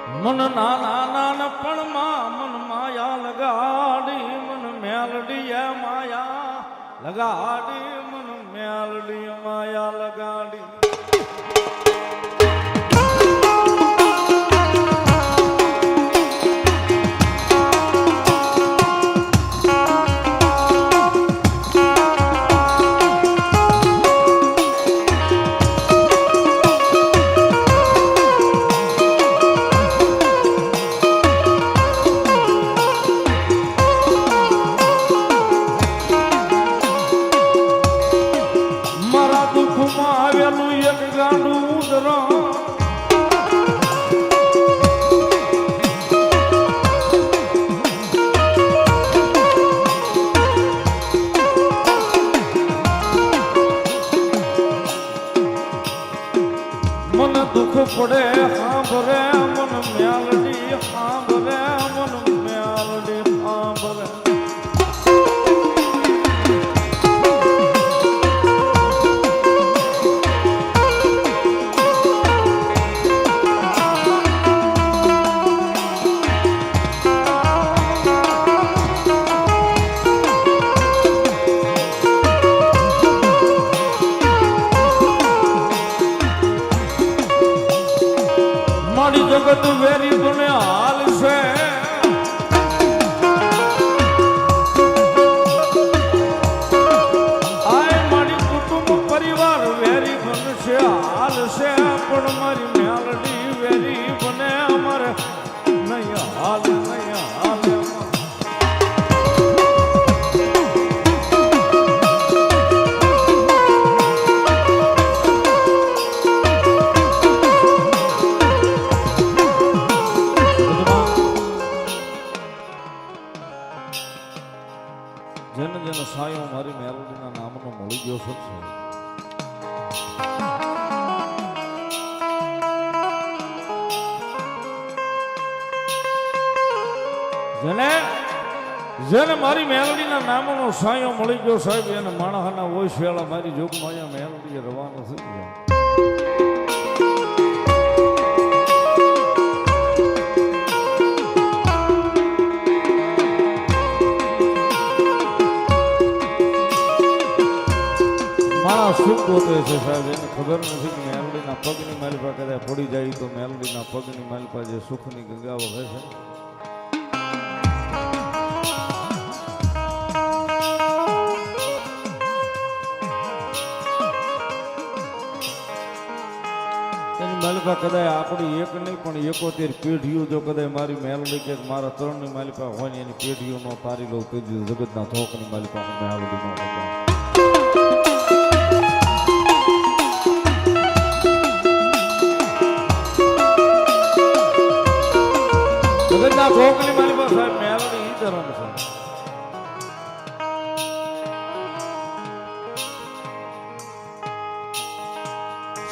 મન નાના નાનપણમાં મન માયા લગાડી મન મેલડી માયા લગાડી મન મેલડી માયા લગાડી પડે સાંભરે મન મેલડી સાંભરે મન મેલડી સાંભરે જગત વેરી ગુને હાલ છે આય મારી કુટુંબ પરિવાર વેરી બનશે હાલ છે પણ મારી મેલડી વેરી બને અમારે નહીં હાલ નહીં હાલ જેને જેને સાયો મારી મેલડીના નામનો મળી ગયો છે જેને જેને મારી મેલડીના નામનો સાયો મળી ગયો સાહેબ એને માણસના વોઇસ વેળા મારી જોગમાં અહીંયા મેલડી રવાનો થઈ ગયા શું ગોતે છે સાહેબ એને ખબર નથી કે મેલડીના પગની માલિપા કદાચ પડી જાય તો મેલડીના પગની માલિપા જે સુખની ગંગા વહે છે એની માલિપા કદાચ આપણી એક નહીં પણ 71 પેઢીઓ જો કદાચ મારી મેલડી કે મારા ત્રણની માલિપા હોય ને એની પેઢીઓ નો તારી લઉં તો જગતના થોકની માલિપા હું મેલડી નો હતો જગતના ઠોકની મારી પાસે મેલડી ઈ ધર્મ છે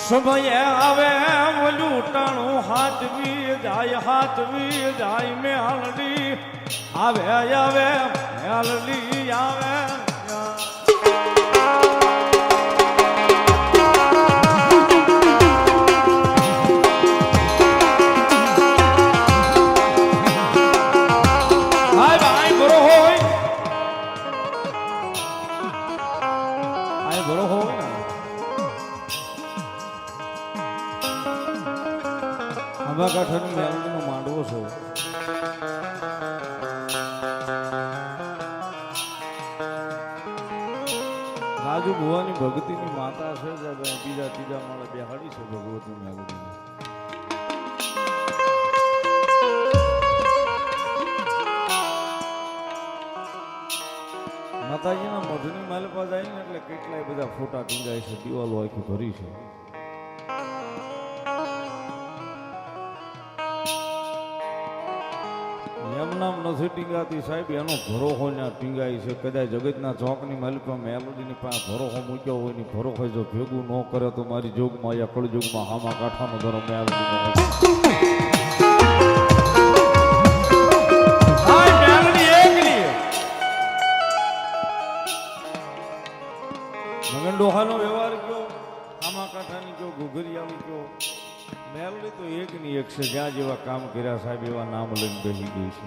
સમય આવે લૂંટાણું હાથવી જાય મેલડી આવે આવે મેલડી આવે કાંઠાની મેલડીનો માંડવો છે રાજુ ભુવાની ભક્તિની માતા છે બીજા ત્રીજા માળે બેહાડી છે ભગવતી મેલડી માતાજીના મઢની માલિપા જાય ને એટલે કેટલાય બધા ફોટા ટીંગાય છે દિવાલો આખી ભરી છે નામ નથી ટીંગાતી સાહેબ એનો ભરોહો ત્યાં ટીંગાય છે કદાચ જગતના ચોકની માલિપા મેલડીની પાસે ભરોહો મૂક્યો હોય ને ભરોહો જો ભેગું ન કરે તો મારી જોગમાં યા કળજોગમાં હામા કાંઠાનો ધરો મેલડી મગન ડોહાનો વ્યવહાર કયો હામા કાંઠાની કયો ઘુઘરિયાની કયો મેલડી તો એક ની એક છે જ્યાં એના જેવા કામ કર્યા સાહેબ, એવા નામ લઈને બેસી ગઈ છે.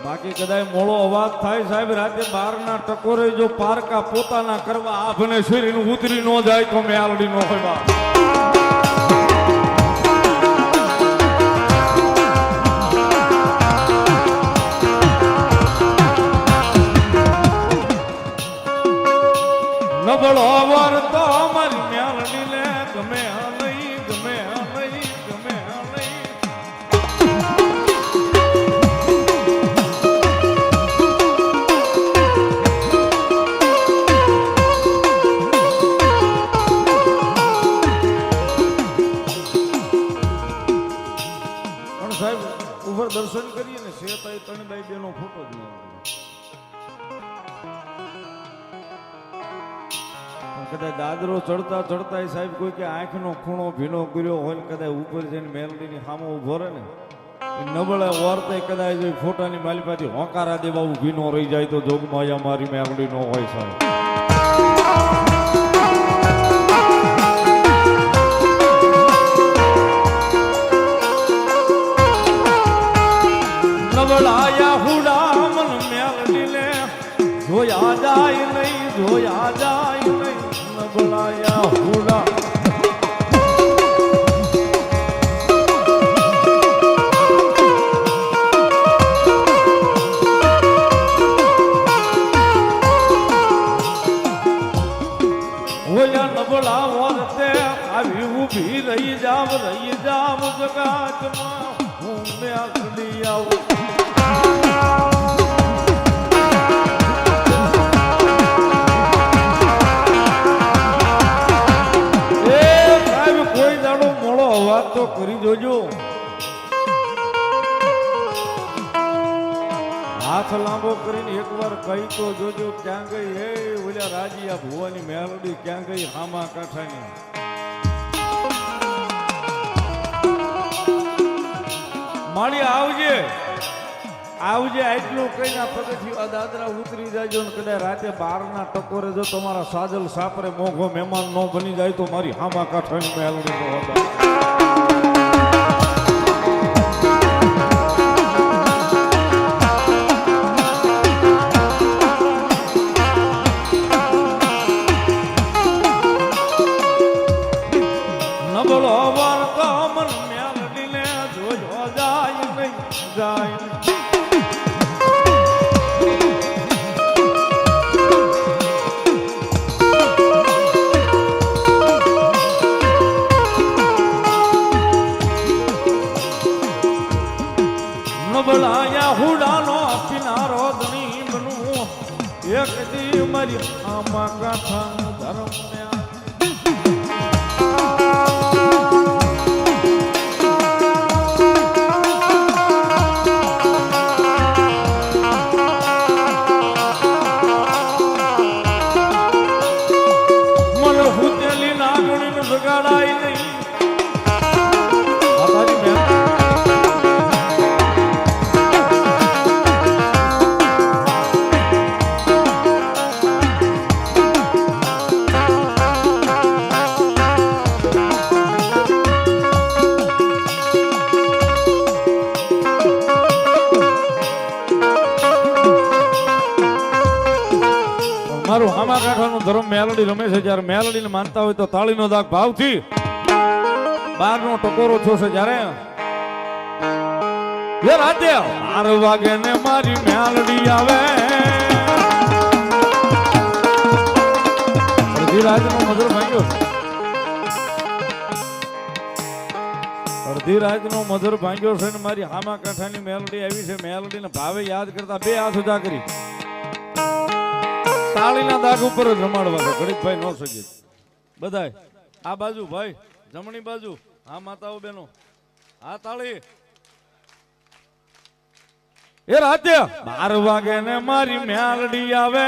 બાકી કદાચ મોળો અવાજ થાય સાહેબ, રાતે 12 ના ટકોરે જો પારકા પોતાના કરવા આભને શરીર ઉતરી ન જાય તો મેલડી નો હોય બા. નબળો વર તો મારી મેલડી ને ગમે નહીં, ગમે નહીં, ગમે નહીં. પણ સાહેબ ઉપર દર્શન કરીએ ને શેતાઈ ત્રણબાઈ બેનો ફોટો જ નહીં. કદાચ દાદરો ચડતા ચડતા સાહેબ કોઈ કે આંખનો ખૂણો ભીનો કર્યો હોય, કદાચ ઉપર જઈને મેલડીની સામે ઉભો રહે ને નબળે વર્તે કદાચ ફોટાની માલિપાથી હોકારા દેવા ભીનો રહી જાય તો જોગમાં મારી મેલડી નો હોય સાહેબ. નબળાયા હુડા મન મેલડી ને જોયા જાય નહીં, જોયા જાય નહીં. નબળાયા હુડા હોયા નબળા વર્તે આવી ઊભી રહી જાવ જગાતમાં હું મેલડી આવું. વાત તો કરી જોજો, હાથ લાંબો કરીને એકવાર કહી તો જોજો ક્યાં ગઈ હે ઓલા રાજી આ ભુવાની મેલડી, ક્યાં ગઈ હામા કાંઠાની. માળી આવજે આવજે આટલું કઈ પગથિયું દાદરા ઉતરી જાયજો ને કદાચ રાતે 12 ના ટકોરે જો તમારા સાજલ સાપરે મોઘો મહેમાન નો બની જાય તો મારી હામા કાંઠાની મેલડી નો હતા. નબળો વર્તો મન મેલડી ને જોજો જાય નહીં, જાય નહીં. નબળાયા હુડાનો પીનારો ધણી બનવું એક દી મારી આમાં ગાંઠાનું ધર્મ ને મને હુતેલી નાગણીનું જગાડાય નહીં. મારું હામા કાંઠાનું ધર્મ મેલડી રમે છે. જયારે મેલડીને માનતા હોય તો તાળીનો દાગ ભાવથી 12 નો ટકોરો છો છે. જયારે રાતે 12 વાગે ને મારી મેલડી આવે, અડધી રાતનો મધુર ભાંગ્યો, અડધી રાતનો મધુર ભાંગ્યો છે ને મારી હામા કાંઠાની મેલડી આવી છે. મેલડીને ભાવે યાદ કરતા 2 હાથ ઉજા કરી તાળીના દાગ ઉપર જ રમાડવા છે. ગણિતભાઈ નો સગે બધાય આ બાજુ ભાઈ જમણી બાજુ, હા માતાઓ બેનો, હા તાળી. એ રાતે 12 વાગે ને મારી મેલડી આવે,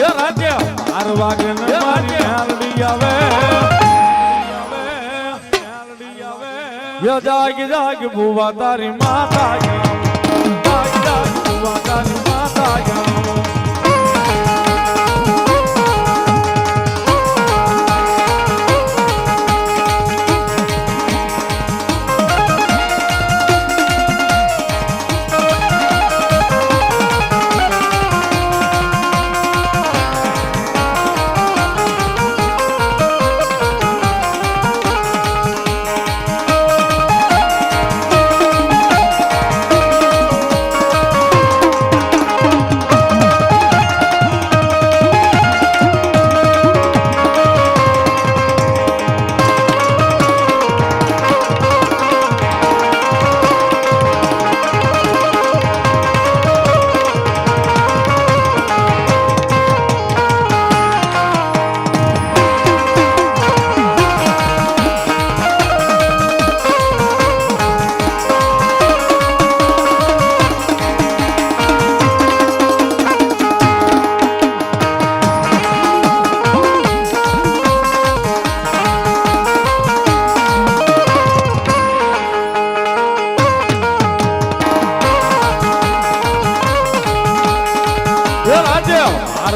એ રાતે 12 વાગે ને મારી મેલડી આવે. જાગ જાગ ભુવા તારી માતા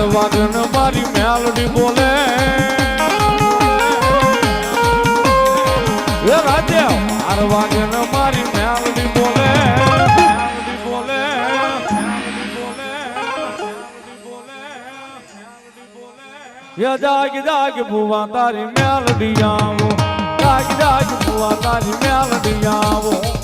બાર વાગન મારી મેલડી બોલે એ રાજે બાર વાગન મારી મેલડી બોલે મેલડી બોલે એ જાગ જાગ ભુવા તારી મેલડી આવો જાગ જાગ ભુવા તારી મેલડી આવો